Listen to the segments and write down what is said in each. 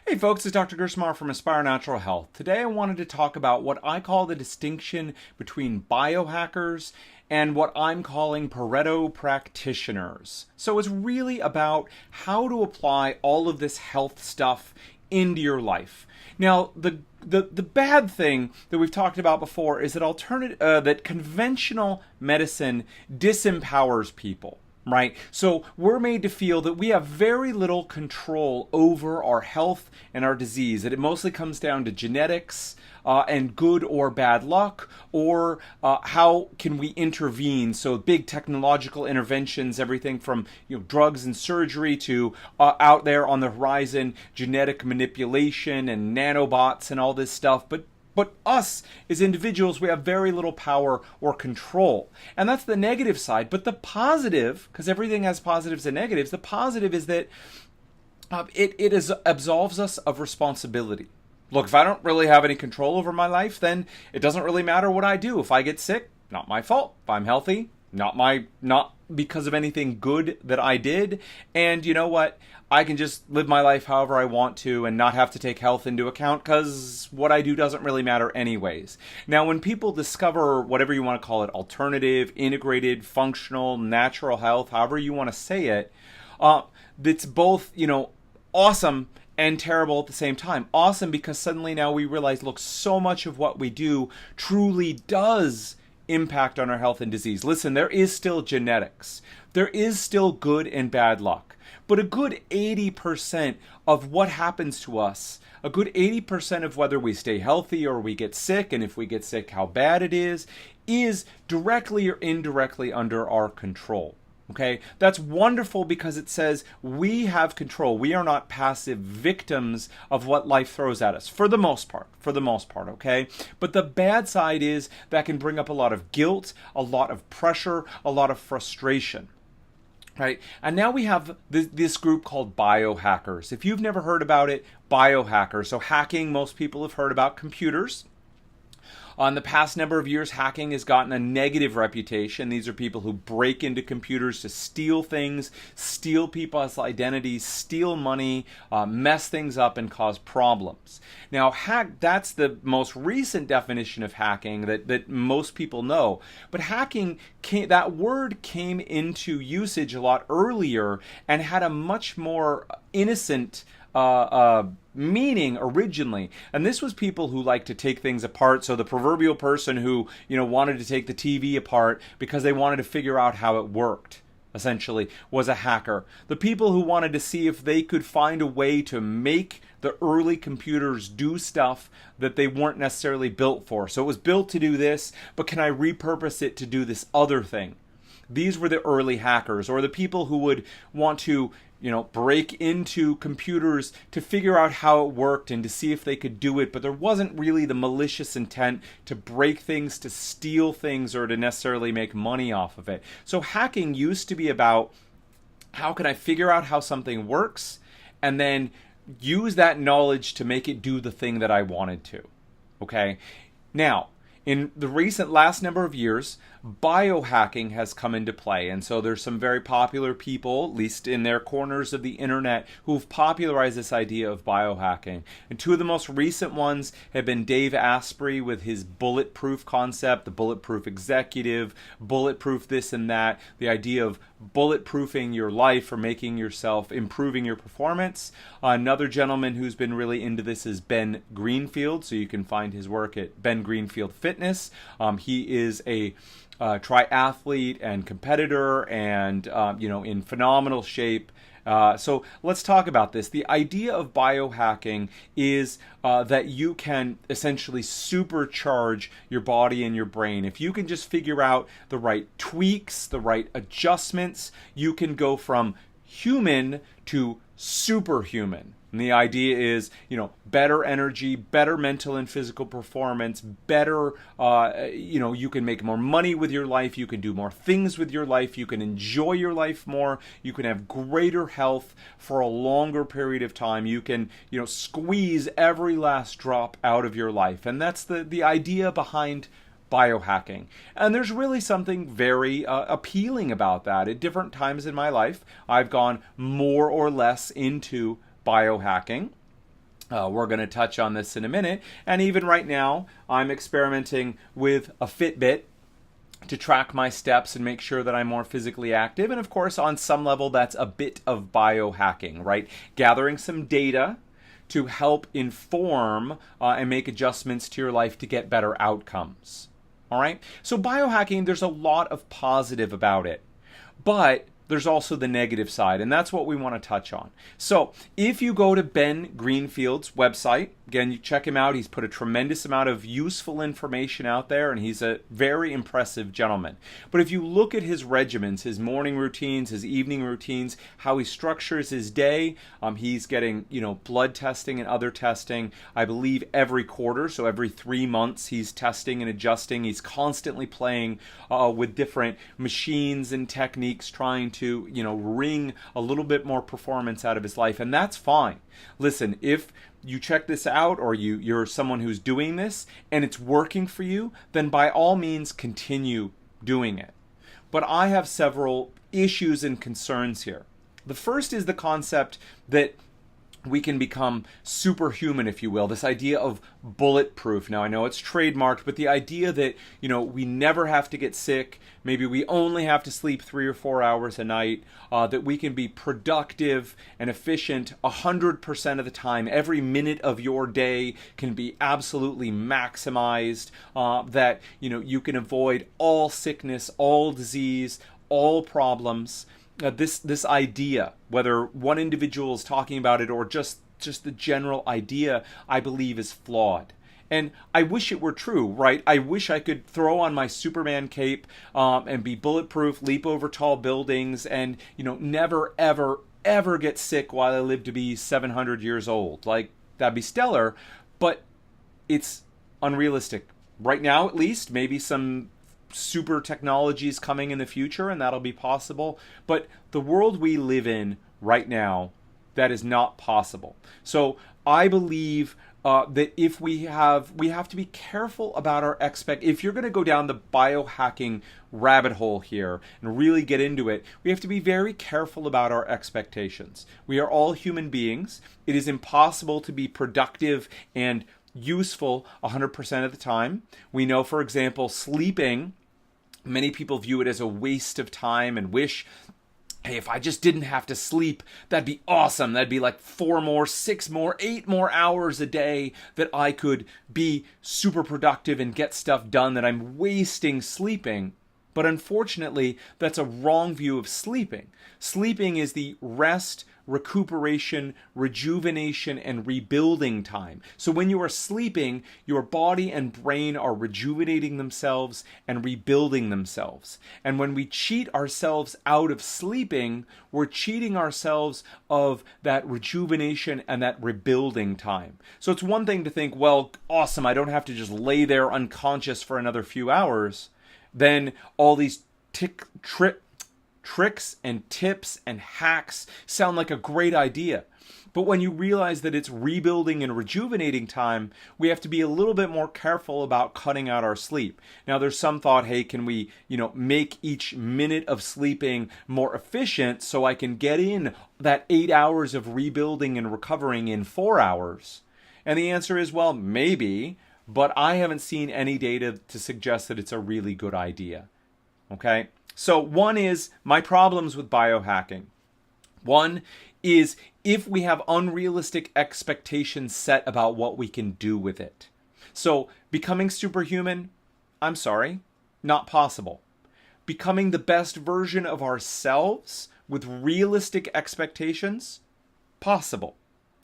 Hey folks, it's Dr. Gerstmar from Aspire Natural Health. Today I wanted to talk about what I call the distinction between biohackers and what I'm calling Pareto practitioners. So it's really about how to apply all of this health stuff into your life. Now, the bad thing that we've talked about before is that conventional medicine disempowers people. Right? So we're made to feel that we have very little control over our health and our disease, that it mostly comes down to genetics and good or bad luck, or how can we intervene. So big technological interventions, everything from drugs and surgery to out there on the horizon, genetic manipulation and nanobots and all this stuff. But us as individuals, we have very little power or control. And that's the negative side. But the positive, because everything has positives and negatives, the positive is that it absolves us of responsibility. Look, if I don't really have any control over my life, then it doesn't really matter what I do. If I get sick, not my fault. If I'm healthy, not because of anything good that I did. And you know what? I can just live my life however I want to and not have to take health into account because what I do doesn't really matter anyways. Now, when people discover whatever you want to call it, alternative, integrated, functional, natural health, however you want to say it, it's both, awesome and terrible at the same time. Awesome because suddenly now we realize, look, so much of what we do truly does impact on our health and disease. Listen, there is still genetics. There is still good and bad luck. But a good 80% of what happens to us, a good 80% of whether we stay healthy or we get sick, and if we get sick, how bad it is directly or indirectly under our control. Okay, that's wonderful because it says we have control. We are not passive victims of what life throws at us for the most part, okay? But the bad side is that can bring up a lot of guilt, a lot of pressure, a lot of frustration. Right? And now we have this group called biohackers. If you've never heard about it, biohackers. So hacking, most people have heard about computers. In the past number of years, hacking has gotten a negative reputation. These are people who break into computers to steal things, steal people's identities, steal money, mess things up, and cause problems. Now, that's the most recent definition of hacking that most people know. But hacking, that word came into usage a lot earlier and had a much more innocent meaning originally. And this was people who like to take things apart. So the proverbial person who, wanted to take the TV apart because they wanted to figure out how it worked, essentially, was a hacker. The people who wanted to see if they could find a way to make the early computers do stuff that they weren't necessarily built for. So it was built to do this, but can I repurpose it to do this other thing? These were the early hackers, or the people who would want to break into computers to figure out how it worked and to see if they could do it, but there wasn't really the malicious intent to break things, to steal things, or to necessarily make money off of it. So hacking used to be about how can I figure out how something works and then use that knowledge to make it do the thing that I wanted to. Okay? Now, in the recent last number of years, biohacking has come into play. And so there's some very popular people, at least in their corners of the internet, who've popularized this idea of biohacking. And two of the most recent ones have been Dave Asprey with his bulletproof concept, the bulletproof executive, bulletproof this and that, the idea of bulletproofing your life or making yourself, improving your performance. Another gentleman who's been really into this is Ben Greenfield. So you can find his work at Ben Greenfield Fitness. He is a triathlete and competitor and, in phenomenal shape. So let's talk about this. The idea of biohacking is that you can essentially supercharge your body and your brain. If you can just figure out the right tweaks, the right adjustments, you can go from human to superhuman. And the idea is, better energy, better mental and physical performance, better, you can make more money with your life, you can do more things with your life, you can enjoy your life more, you can have greater health for a longer period of time, you can, squeeze every last drop out of your life. And that's the idea behind biohacking. And there's really something very appealing about that. At different times in my life, I've gone more or less into biohacking. We're going to touch on this in a minute. And even right now, I'm experimenting with a Fitbit to track my steps and make sure that I'm more physically active. And of course, on some level, that's a bit of biohacking, right? Gathering some data to help inform and make adjustments to your life to get better outcomes. All right? So biohacking, there's a lot of positive about it. But there's also the negative side, and that's what we want to touch on. So if you go to Ben Greenfield's website, again, you check him out. He's put a tremendous amount of useful information out there, and he's a very impressive gentleman. But if you look at his regimens, his morning routines, his evening routines, how he structures his day, he's getting, blood testing and other testing, I believe, every quarter. So every 3 months, he's testing and adjusting. He's constantly playing with different machines and techniques, trying to, wring a little bit more performance out of his life. And that's fine. Listen, if you check this out or you're someone who's doing this and it's working for you, then by all means continue doing it. But I have several issues and concerns here. The first is the concept that we can become superhuman, if you will, this idea of bulletproof. Now, I know it's trademarked, but the idea that, we never have to get sick, maybe we only have to sleep 3 or 4 hours a night, that we can be productive and efficient 100% of the time. Every minute of your day can be absolutely maximized, that, you can avoid all sickness, all disease, all problems. This idea, whether one individual is talking about it or just the general idea, I believe is flawed. And I wish it were true, right? I wish I could throw on my Superman cape and be bulletproof, leap over tall buildings, and never, ever, ever get sick while I live to be 700 years old. Like, that'd be stellar, but it's unrealistic. Right now, at least, maybe some super technologies coming in the future, and that'll be possible. But the world we live in right now, that is not possible. So I believe that if we have to be careful about our if you're going to go down the biohacking rabbit hole here and really get into it, we have to be very careful about our expectations. We are all human beings. It is impossible to be productive and useful 100% of the time. We know, for example, sleeping, many people view it as a waste of time and wish, hey, if I just didn't have to sleep, that'd be awesome. That'd be like 4 more, 6 more, 8 more hours a day that I could be super productive and get stuff done that I'm wasting sleeping. But unfortunately, that's a wrong view of sleeping. Sleeping is the rest, recuperation, rejuvenation, and rebuilding time. So when you are sleeping, your body and brain are rejuvenating themselves and rebuilding themselves. And when we cheat ourselves out of sleeping, we're cheating ourselves of that rejuvenation and that rebuilding time. So it's one thing to think, well, awesome, I don't have to just lay there unconscious for another few hours. Then all these tricks and tips and hacks sound like a great idea. But when you realize that it's rebuilding and rejuvenating time, we have to be a little bit more careful about cutting out our sleep. Now, there's some thought, hey, can we, make each minute of sleeping more efficient so I can get in that 8 hours of rebuilding and recovering in 4 hours? And the answer is, well, maybe, but I haven't seen any data to suggest that it's a really good idea. Okay? So one is my problems with biohacking. One is if we have unrealistic expectations set about what we can do with it. So becoming superhuman, I'm sorry, not possible. Becoming the best version of ourselves with realistic expectations, possible.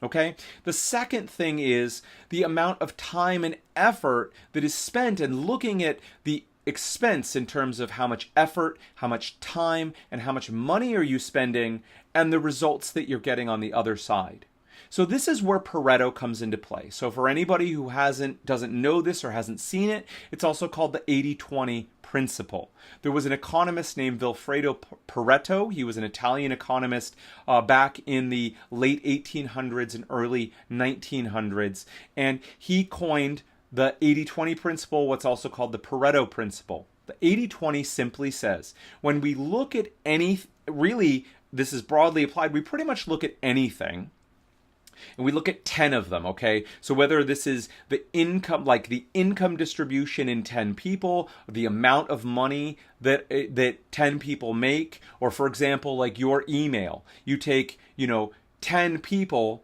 Okay? The second thing is the amount of time and effort that is spent in looking at the expense in terms of how much effort, how much time, and how much money are you spending, and the results that you're getting on the other side. So this is where Pareto comes into play. So for anybody who doesn't know this or hasn't seen it, it's also called the 80-20 principle. There was an economist named Vilfredo Pareto. He was an Italian economist back in the late 1800s and early 1900s, and he coined the 80-20 principle, what's also called the Pareto Principle. The 80-20 simply says, when we look at this is broadly applied, we pretty much look at anything, And we look at 10 of them, okay? So whether this is the income, like the income distribution in 10 people, the amount of money that 10 people make, or for example, like your email, you take, 10 people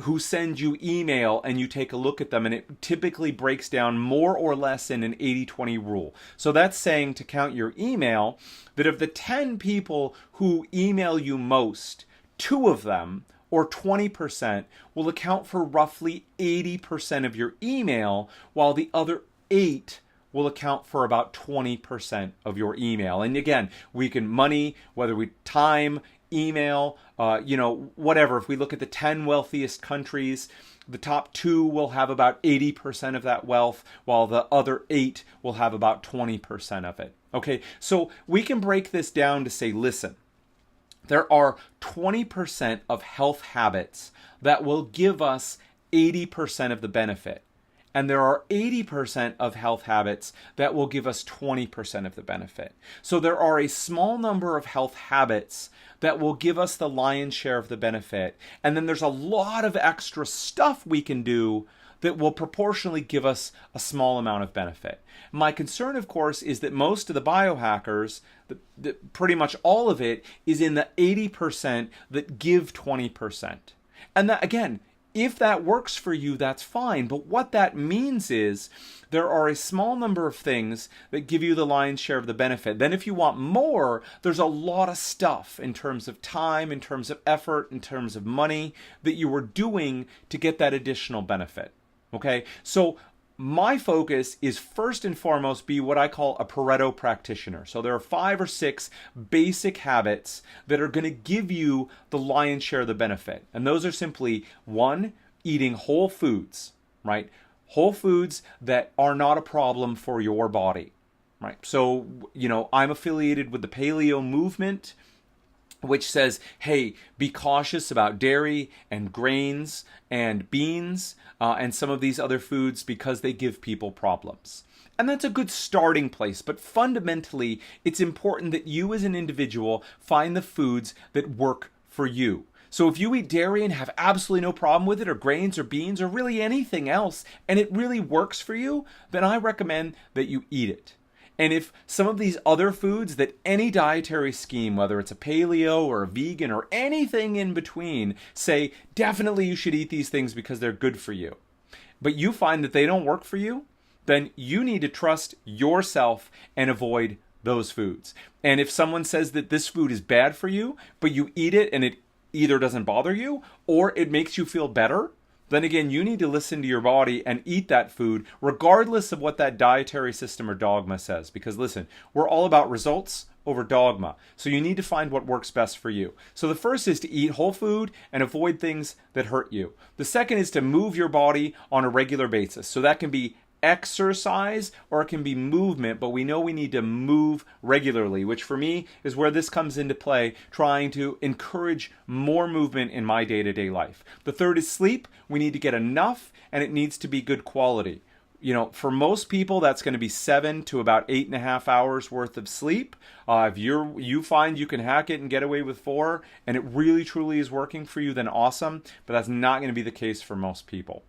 who send you email and you take a look at them, and it typically breaks down more or less in an 80-20 rule. So that's saying, to count your email, that of the 10 people who email you most, 2 of them, or 20%, will account for roughly 80% of your email, while the other 8 will account for about 20% of your email. And again, we can money, whether we time, email, whatever. If we look at the 10 wealthiest countries, the top 2 will have about 80% of that wealth, while the other 8 will have about 20% of it. Okay, so we can break this down to say, listen, there are 20% of health habits that will give us 80% of the benefit. And there are 80% of health habits that will give us 20% of the benefit. So there are a small number of health habits that will give us the lion's share of the benefit. And then there's a lot of extra stuff we can do that will proportionally give us a small amount of benefit. My concern, of course, is that most of the biohackers, pretty much all of it, is in the 80% that give 20%. And that, again, if that works for you, that's fine. But what that means is there are a small number of things that give you the lion's share of the benefit. Then if you want more, there's a lot of stuff in terms of time, in terms of effort, in terms of money that you are doing to get that additional benefit. Okay, so my focus is first and foremost be what I call a Pareto practitioner. So there are 5 or 6 basic habits that are going to give you the lion's share of the benefit. And those are simply, 1, eating whole foods, right? Whole foods that are not a problem for your body, right? So, I'm affiliated with the paleo movement, which says, hey, be cautious about dairy and grains and beans and some of these other foods because they give people problems. And that's a good starting place, but fundamentally, it's important that you as an individual find the foods that work for you. So if you eat dairy and have absolutely no problem with it, or grains or beans or really anything else, and it really works for you, then I recommend that you eat it. And if some of these other foods that any dietary scheme, whether it's a paleo or a vegan or anything in between, say definitely you should eat these things because they're good for you, but you find that they don't work for you, then you need to trust yourself and avoid those foods. And if someone says that this food is bad for you, but you eat it and it either doesn't bother you or it makes you feel better, then again, you need to listen to your body and eat that food regardless of what that dietary system or dogma says. Because listen, we're all about results over dogma. So you need to find what works best for you. So the first is to eat whole food and avoid things that hurt you. The second is to move your body on a regular basis. So that can be exercise or it can be movement, but we know we need to move regularly, which for me is where this comes into play, trying to encourage more movement in my day-to-day life. The third is sleep. We need to get enough and it needs to be good quality. For most people, that's going to be 7 to about 8.5 hours worth of sleep. If you find you can hack it and get away with 4 and it really truly is working for you, then awesome, but that's not going to be the case for most people.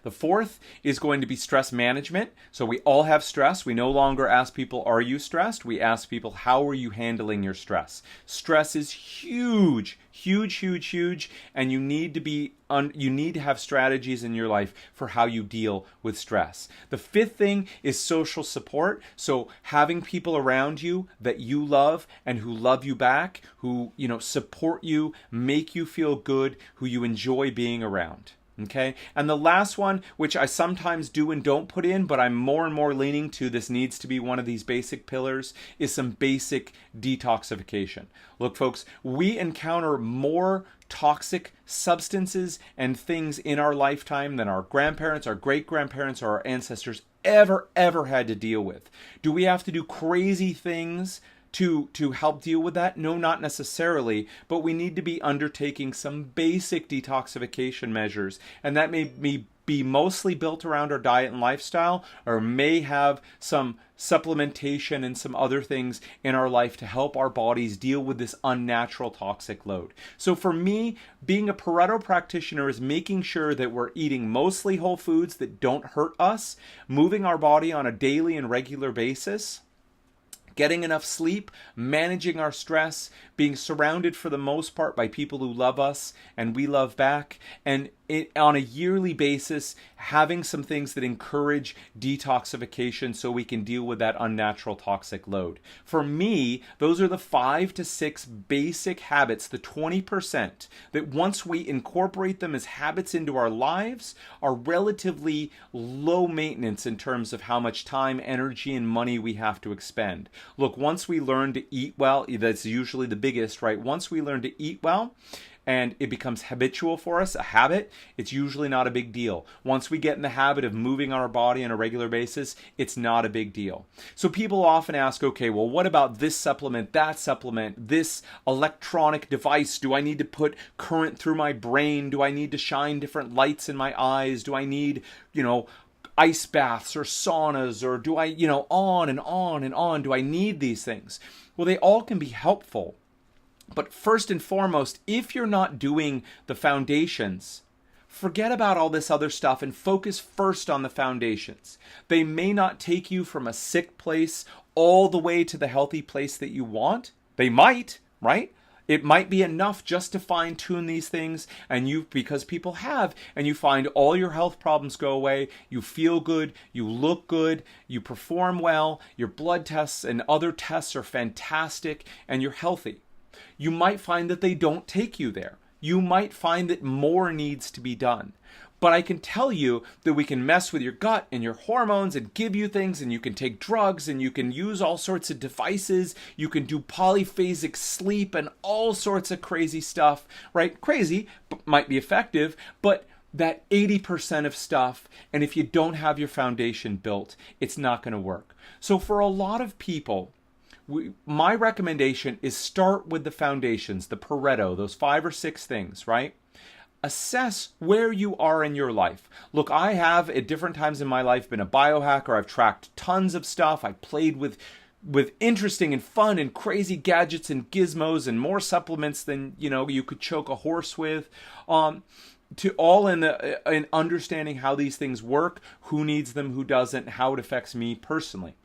The fourth is going to be stress management. So we all have stress. We no longer ask people, are you stressed? We ask people, how are you handling your stress? Stress is huge, huge, huge, huge. And you need to have strategies in your life for how you deal with stress. The fifth thing is social support. So having people around you that you love and who love you back, who, support you, make you feel good, who you enjoy being around. Okay, and the last one, which I sometimes do and don't put in, but I'm more and more leaning to this needs to be one of these basic pillars, is some basic detoxification. Look, folks, we encounter more toxic substances and things in our lifetime than our grandparents, our great-grandparents, or our ancestors ever had to deal with. Do we have to do crazy things to help deal with that? No, not necessarily, but we need to be undertaking some basic detoxification measures, and that may be mostly built around our diet and lifestyle, or may have some supplementation and some other things in our life to help our bodies deal with this unnatural toxic load. So for me, being a Pareto practitioner is making sure that we're eating mostly whole foods that don't hurt us, moving our body on a daily and regular basis, getting enough sleep, managing our stress, being surrounded for the most part by people who love us and we love back, and on a yearly basis, having some things that encourage detoxification so we can deal with that unnatural toxic load. For me, those are the 5 to 6 basic habits, the 20%, that once we incorporate them as habits into our lives, are relatively low maintenance in terms of how much time, energy, and money we have to expend. Look, once we learn to eat well, that's usually the biggest, right? Once we learn to eat well, and it becomes habitual for us, a habit, it's usually not a big deal. Once we get in the habit of moving our body on a regular basis, it's not a big deal. So people often ask, okay, well, what about this supplement, this electronic device? Do I need to put current through my brain? Do I need to shine different lights in my eyes? Do I need, ice baths or saunas, or do I, on and on and on? Do I need these things? Well, they all can be helpful. But first and foremost, if you're not doing the foundations, forget about all this other stuff and focus first on the foundations. They may not take you from a sick place all the way to the healthy place that you want. They might, right? It might be enough just to fine-tune these things, and because people have, and you find all your health problems go away, you feel good, you look good, you perform well, your blood tests and other tests are fantastic, and you're healthy. You might find that they don't take you there. You might find that more needs to be done. But I can tell you that we can mess with your gut and your hormones and give you things, and you can take drugs, and you can use all sorts of devices. You can do polyphasic sleep and all sorts of crazy stuff, right? Crazy, but might be effective, but that 80% of stuff, and if you don't have your foundation built, it's not going to work. So for a lot of people, my recommendation is start with the foundations, the Pareto, those 5 or 6 things, right? Assess where you are in your life. Look, I have at different times in my life been a biohacker. I've tracked tons of stuff. I played with interesting and fun and crazy gadgets and gizmos and more supplements than, you could choke a horse with. To all in understanding how these things work, who needs them, who doesn't, how it affects me personally.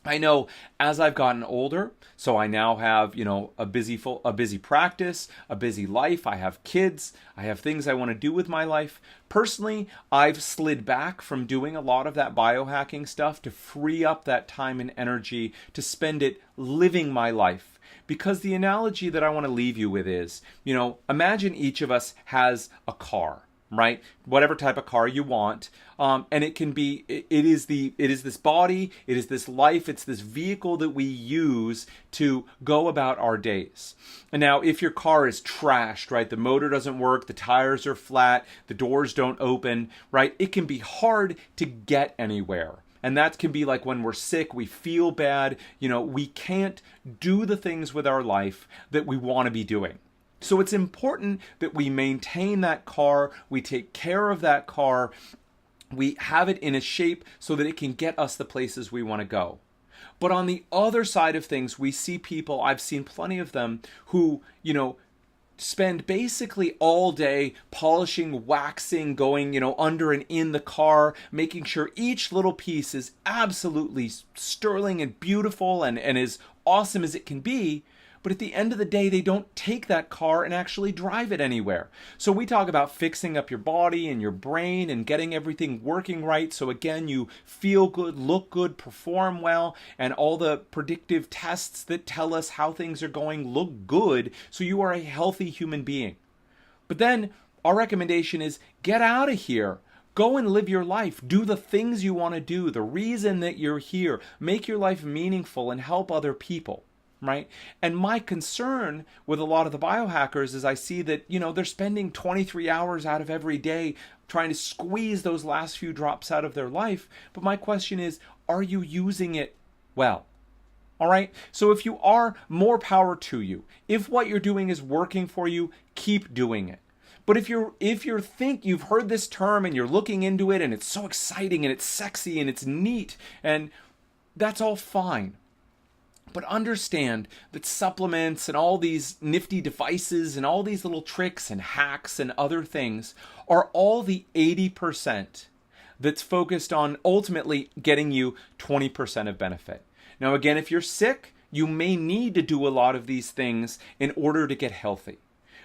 I know as I've gotten older, so I now have, a busy practice, a busy life. I have kids. I have things I want to do with my life. Personally, I've slid back from doing a lot of that biohacking stuff to free up that time and energy to spend it living my life. Because the analogy that I want to leave you with is, imagine each of us has a car, right? Whatever type of car you want. And it can be, it is this body, it is this life, it's this vehicle that we use to go about our days. And now if your car is trashed, right? The motor doesn't work, the tires are flat, the doors don't open, right? It can be hard to get anywhere. And that can be like when we're sick, we feel bad, we can't do the things with our life that we want to be doing. So it's important that we maintain that car, we take care of that car, we have it in a shape so that it can get us the places we want to go. But on the other side of things, we see people, I've seen plenty of them, who, spend basically all day polishing, waxing, going, under and in the car, making sure each little piece is absolutely sterling and beautiful and as awesome as it can be. But at the end of the day, they don't take that car and actually drive it anywhere. So we talk about fixing up your body and your brain and getting everything working right. So again, you feel good, look good, perform well, and all the predictive tests that tell us how things are going look good. So you are a healthy human being. But then our recommendation is get out of here. Go and live your life. Do the things you want to do. The reason that you're here. Make your life meaningful and help other people. Right? And my concern with a lot of the biohackers is I see that, they're spending 23 hours out of every day trying to squeeze those last few drops out of their life. But my question is, are you using it well? All right? So if you are, more power to you. If what you're doing is working for you, keep doing it. But if you've heard this term and you're looking into it and it's so exciting and it's sexy and it's neat, and that's all fine. But understand that supplements and all these nifty devices and all these little tricks and hacks and other things are all the 80% that's focused on ultimately getting you 20% of benefit. Now, again, if you're sick, you may need to do a lot of these things in order to get healthy.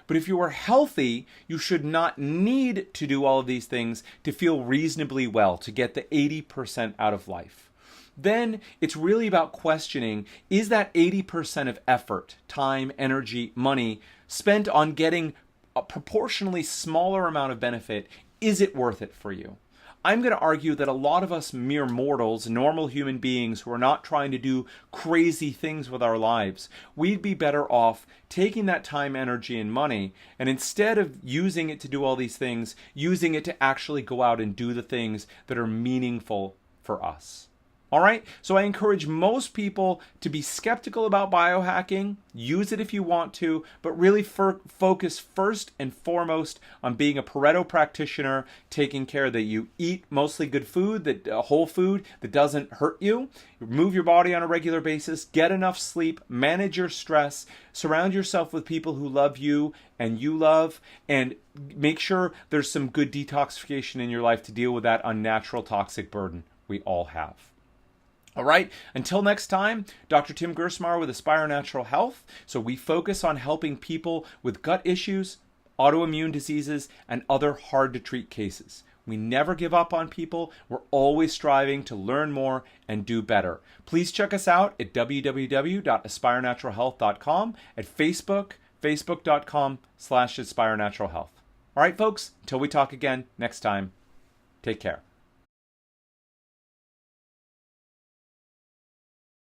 But if you are healthy, you should not need to do all of these things to feel reasonably well, to get the 80% out of life. Then it's really about questioning, is that 80% of effort, time, energy, money spent on getting a proportionally smaller amount of benefit, is it worth it for you? I'm going to argue that a lot of us mere mortals, normal human beings who are not trying to do crazy things with our lives, we'd be better off taking that time, energy, and money, and instead of using it to do all these things, using it to actually go out and do the things that are meaningful for us. All right, so I encourage most people to be skeptical about biohacking, use it if you want to, but really focus first and foremost on being a Pareto practitioner, taking care that you eat mostly good food, that whole food that doesn't hurt you, move your body on a regular basis, get enough sleep, manage your stress, surround yourself with people who love you and you love, and make sure there's some good detoxification in your life to deal with that unnatural toxic burden we all have. All right, until next time, Dr. Tim Gerstmar with Aspire Natural Health. So we focus on helping people with gut issues, autoimmune diseases, and other hard-to-treat cases. We never give up on people. We're always striving to learn more and do better. Please check us out at www.aspirenaturalhealth.com, at Facebook, facebook.com/aspirenaturalhealth. All right, folks, until we talk again next time, take care.